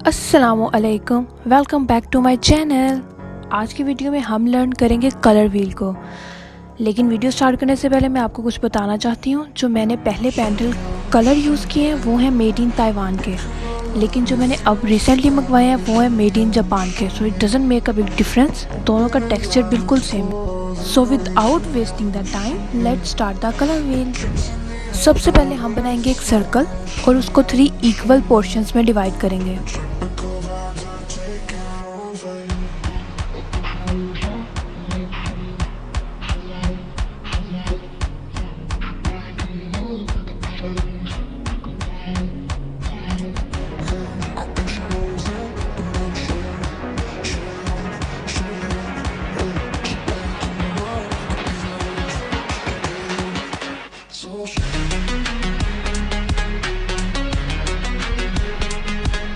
अस्सलामुअलैकुम, welcome back to my channel. आज की वीडियो में हम लर्न करेंगे कलर व्हील को। लेकिन वीडियो स्टार्ट करने से पहले मैं आपको कुछ बताना चाहती हूँ। जो मैंने पहले पेंसिल कलर यूज़ किए हैं वो हैं मेड इन ताइवान के, लेकिन जो मैंने अब रिसेंटली मंगवाए हैं वो है मेड इन जापान के। So it doesn't make a big difference, दोनों का टेक्सचर बिल्कुल सेम है। So without wasting the time let's start the colour wheel. सबसे पहले हम बनाएंगे एक सर्कल और उसको 3 इक्वल पोर्शंस में डिवाइड करेंगे।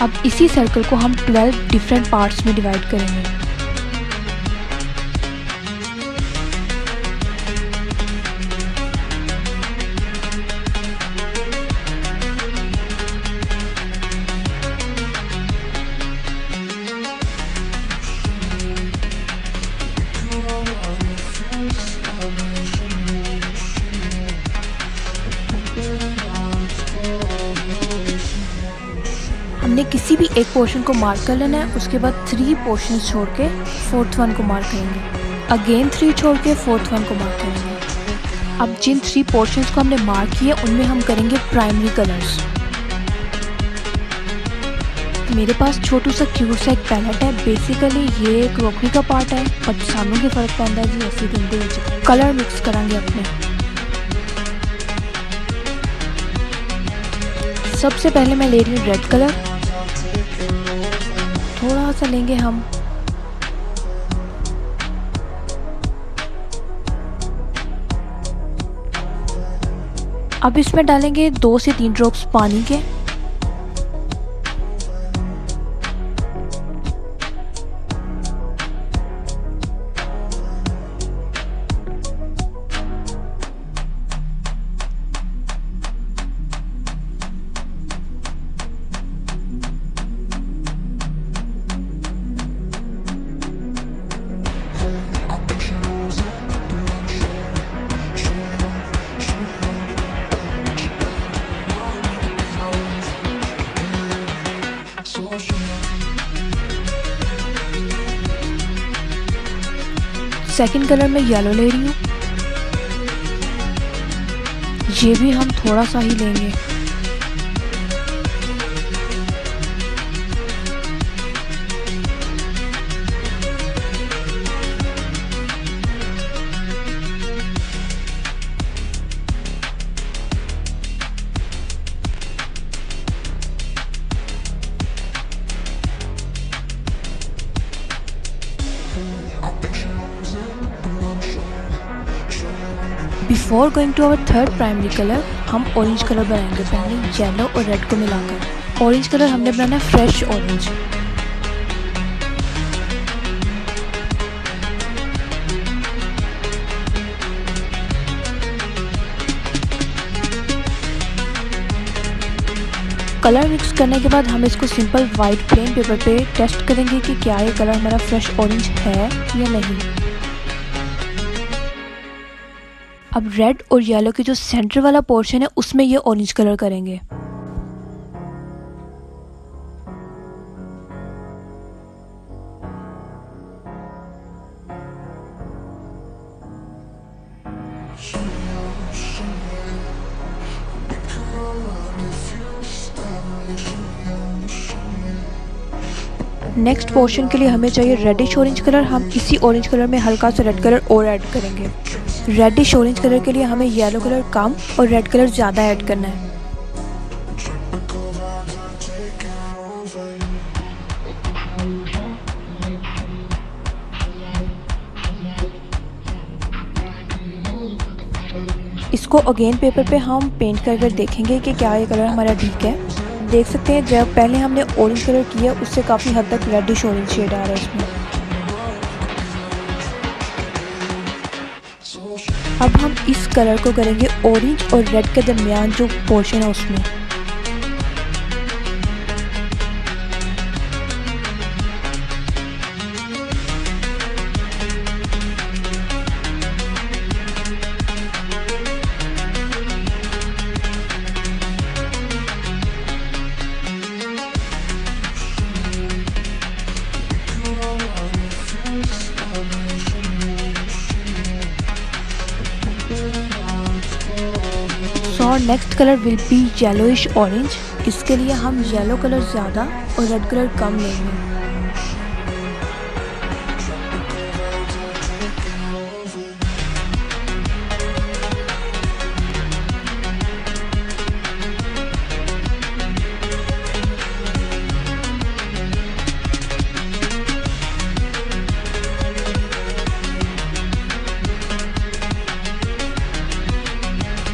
अब इसी सर्कल को हम 12 डिफरेंट पार्ट्स में डिवाइड करेंगे। हमने किसी भी एक पोर्शन को मार्क कर लेना है, उसके बाद 3 पोर्शंस छोड़ के 4th वन को मार्क करेंगे। अगेन 3 छोड़ के 4th वन को मार्क करेंगे। अब जिन 3 पोर्शंस को हमने मार्क किए उनमें हम करेंगे प्राइमरी कलर्स। मेरे पास छोटू सा क्यूट सा एक पैलेट है। बेसिकली ये क्रॉकरी का पार्ट है, बट सानू के फर्क पैंदा जी ऐसे दिन कलर मिक्स करांगे अपने। सबसे पहले मैं ले रही हूँ रेड कलर, थोड़ा सा लेंगे हम। अब इसमें डालेंगे 2 से 3 ड्रॉप्स पानी के। सेकंड कलर में येलो ले रही हूँ, ये भी हम थोड़ा सा ही लेंगे। Before going to our third primary colour हम ऑरेंज कलर बनाएंगे, पहले येलो और रेड को मिलाकर। ऑरेंज कलर हमने बनाना है फ्रेश ऑरेंज। कलर मिक्स करने के बाद हम इसको सिंपल वाइट प्लेन पेपर पे टेस्ट करेंगे कि क्या ये कलर हमारा फ्रेश ऑरेंज है या नहीं। अब रेड और येलो की जो सेंटर वाला पोर्शन है उसमें ये ऑरेंज कलर करेंगे। नेक्स्ट पोर्शन के लिए हमें चाहिए रेडिश ऑरेंज कलर। हम इसी ऑरेंज कलर में हल्का सा रेड कलर और ऐड करेंगे। रेडिश ऑरेंज कलर के लिए हमें येलो कलर कम और रेड कलर ज़्यादा ऐड करना है। इसको अगेन पेपर पे हम पेंट कर कर देखेंगे कि क्या ये कलर हमारा ठीक है। देख सकते हैं जब पहले हमने ऑरेंज कलर किया उससे काफ़ी हद तक रेडिश ऑरेंज शेड आ रहा है इसमें। अब हम इस कलर को करेंगे ऑरेंज और रेड के दरमियान जो पोर्शन है उसमें। और next colour will be yellowish orange. इसके लिए हम येलो कलर ज़्यादा और रेड कलर कम लेंगे।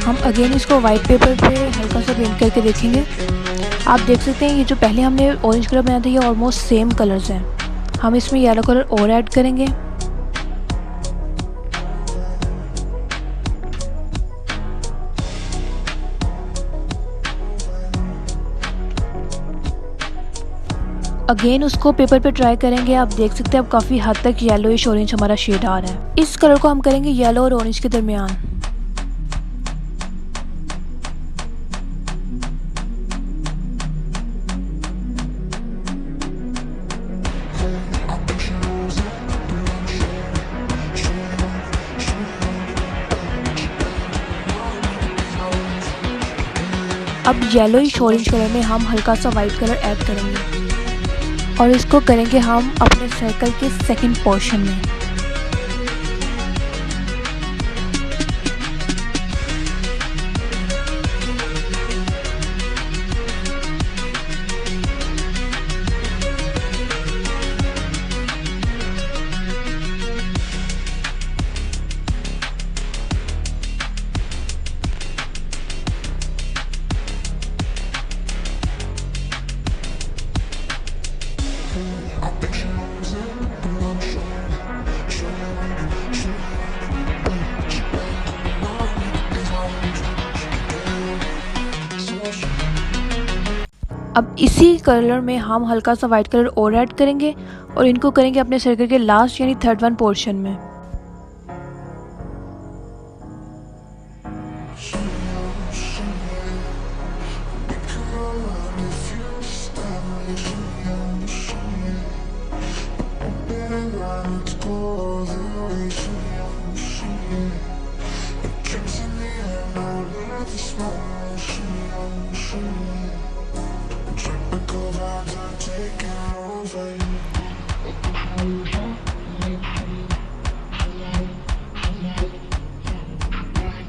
हम अगेन इसको वाइट पेपर पे हल्का सा पेंट करके देखेंगे। आप देख सकते हैं ये जो पहले हमने ऑरेंज कलर बनाया था ये ऑलमोस्ट सेम कलर्स हैं। हम इसमें येलो कलर और ऐड करेंगे। अगेन उसको पेपर पे ट्राई करेंगे। आप देख सकते हैं अब काफ़ी हद तक येलोइश ऑरेंज हमारा शेड आ रहा है। इस कलर को हम करेंगे येलो और ऑरेंज के दरमियान। अब येलोइश ऑरेंज कलर में हम हल्का सा वाइट कलर ऐड करेंगे और इसको करेंगे हम अपने सर्कल के सेकंड पोर्शन में। अब इसी कलर में हम हल्का सा वाइट कलर और ऐड करेंगे और इनको करेंगे अपने सर्कल के लास्ट यानी थर्ड वन पोर्शन में।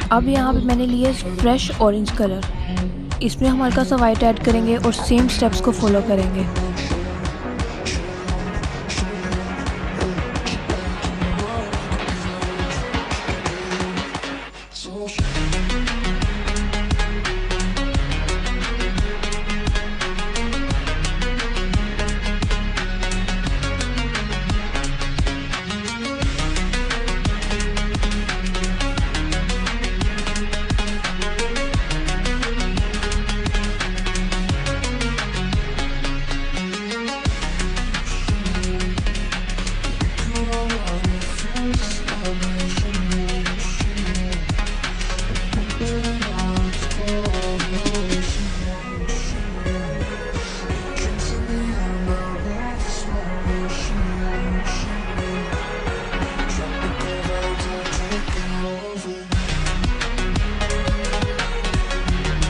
अब यहाँ पे मैंने लिए फ्रेश ऑरेंज कलर। इसमें हम हल्का सा वाइट ऐड करेंगे और सेम स्टेप्स को फॉलो करेंगे।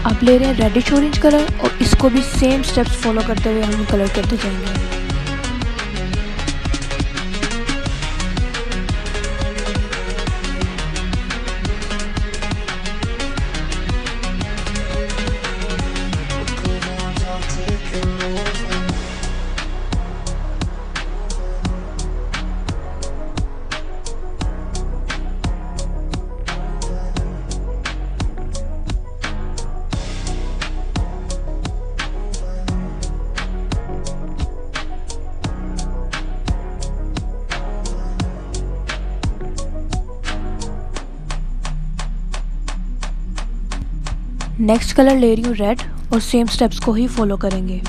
अब ले रहे हैं रेडिश ऑरेंज कलर और इसको भी सेम स्टेप्स फॉलो करते हुए हम कलर करते जाएंगे। नेक्स्ट कलर ले रही हूँ रेड और सेम स्टेप्स को ही फॉलो करेंगे।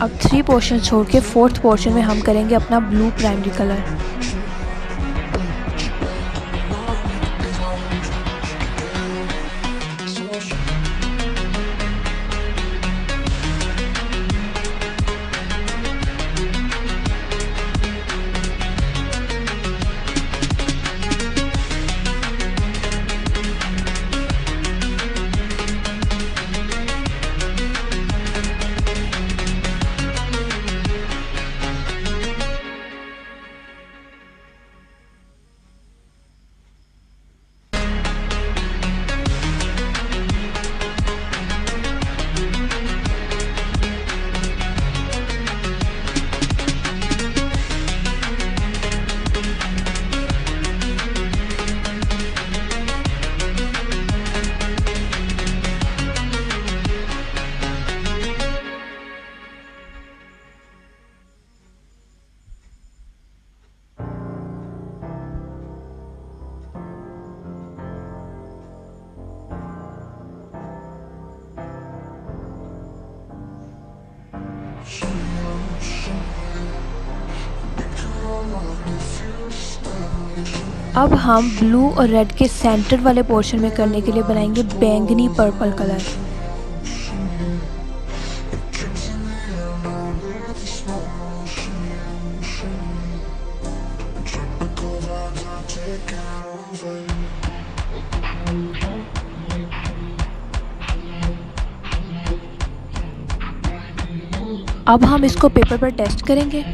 अब 3 पोर्शन छोड़ के 4th पोर्शन में हम करेंगे अपना ब्लू प्राइमरी कलर। अब हम ब्लू और रेड के सेंटर वाले पोर्शन में करने के लिए बनाएंगे बैंगनी पर्पल कलर। अब हम इसको पेपर पर टेस्ट करेंगे।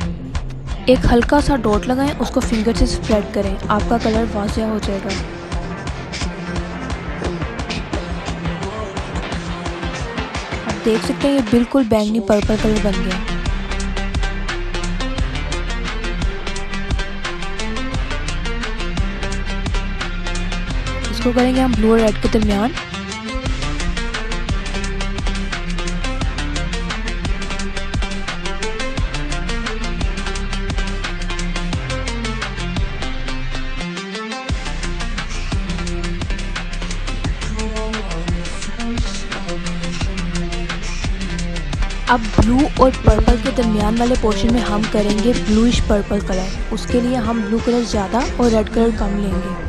एक हल्का सा डॉट लगाएं, उसको फिंगर से स्प्रेड करें, आपका कलर वाज़िया हो जाएगा। आप देख सकते हैं ये बिल्कुल बैंगनी पर्पल कलर बन गया। इसको करेंगे हम ब्लू और रेड के दरमियान। अब ब्लू और पर्पल के दरमियान वाले पोर्शन में हम करेंगे ब्लूइश पर्पल कलर। उसके लिए हम ब्लू कलर ज़्यादा और रेड कलर कम लेंगे।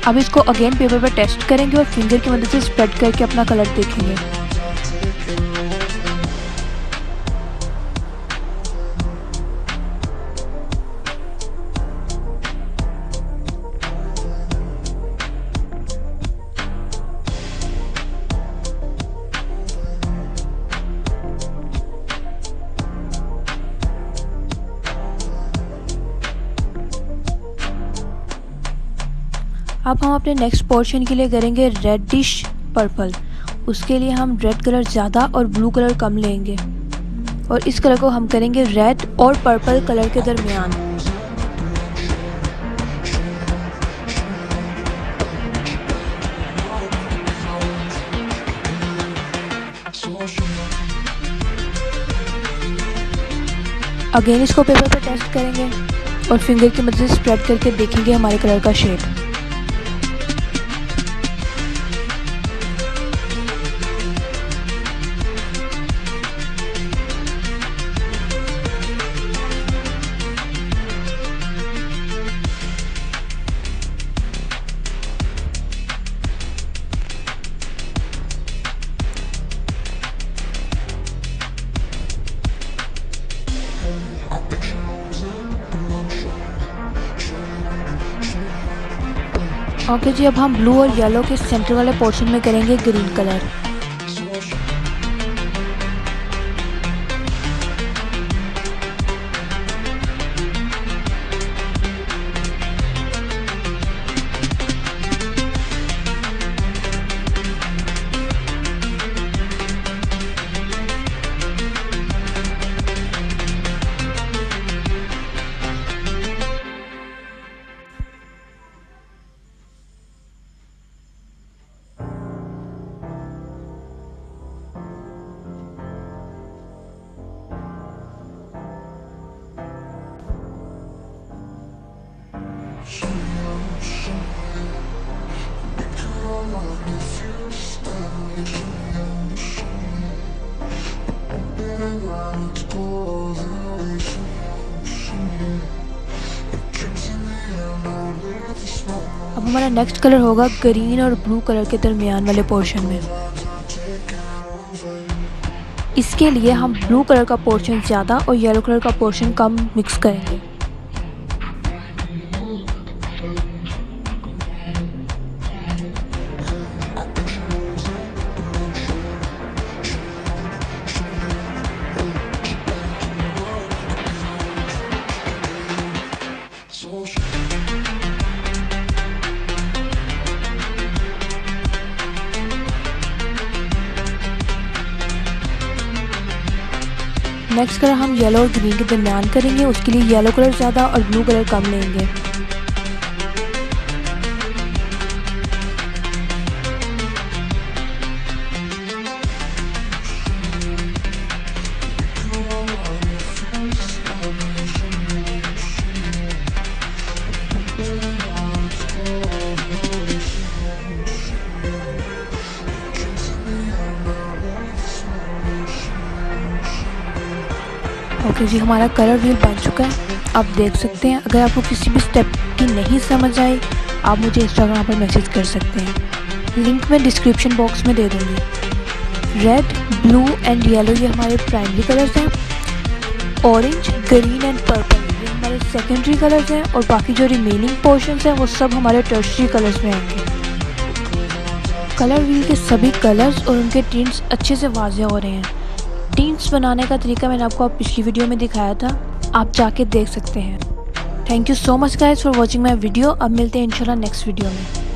अब इसको अगेन पेपर पर टेस्ट करेंगे और फिंगर की मदद से स्प्रेड करके अपना कलर देखेंगे। अब हम अपने नेक्स्ट पोर्शन के लिए करेंगे रेडिश पर्पल। उसके लिए हम रेड कलर ज़्यादा और ब्लू कलर कम लेंगे और इस कलर को हम करेंगे रेड और पर्पल कलर के दरमियान। अगेन इसको पेपर पर टेस्ट करेंगे और फिंगर की मदद से स्प्रेड करके देखेंगे हमारे कलर का शेड। ओके जी, अब हम ब्लू और येलो के सेंटर वाले पोर्शन में करेंगे ग्रीन कलर। अब हमारा नेक्स्ट कलर होगा ग्रीन और ब्लू कलर के दरमियान वाले पोर्शन में। इसके लिए हम ब्लू कलर का पोर्शन ज़्यादा और येलो कलर का पोर्शन कम मिक्स करेंगे। नेक्स्ट कलर हम येलो और ग्रीन के दरमियान करेंगे, उसके लिए येलो कलर ज़्यादा और ब्लू कलर कम लेंगे। ओके जी, हमारा कलर व्हील बन चुका है। आप देख सकते हैं। अगर आपको किसी भी स्टेप की नहीं समझ आई, आप मुझे इंस्टाग्राम पर मैसेज कर सकते हैं। लिंक मैं डिस्क्रिप्शन बॉक्स में दे दूँगी। रेड, ब्लू एंड येलो ये हमारे प्राइमरी कलर्स हैं। ऑरेंज, ग्रीन एंड पर्पल ये हमारे सेकेंडरी कलर्स हैं, और बाकी जो रिमेनिंग पोर्शंस हैं वो सब हमारे टर्शियरी कलर्स में आएंगे। कलर व्हील के सभी कलर्स और उनके टिंट्स अच्छे से वाज़ेह हो रहे हैं। टिंट्स बनाने का तरीका मैंने आपको पिछली वीडियो में दिखाया था, आप जाके देख सकते हैं। Thank you so much guys for watching my video. अब मिलते हैं इंशाल्लाह नेक्स्ट वीडियो में।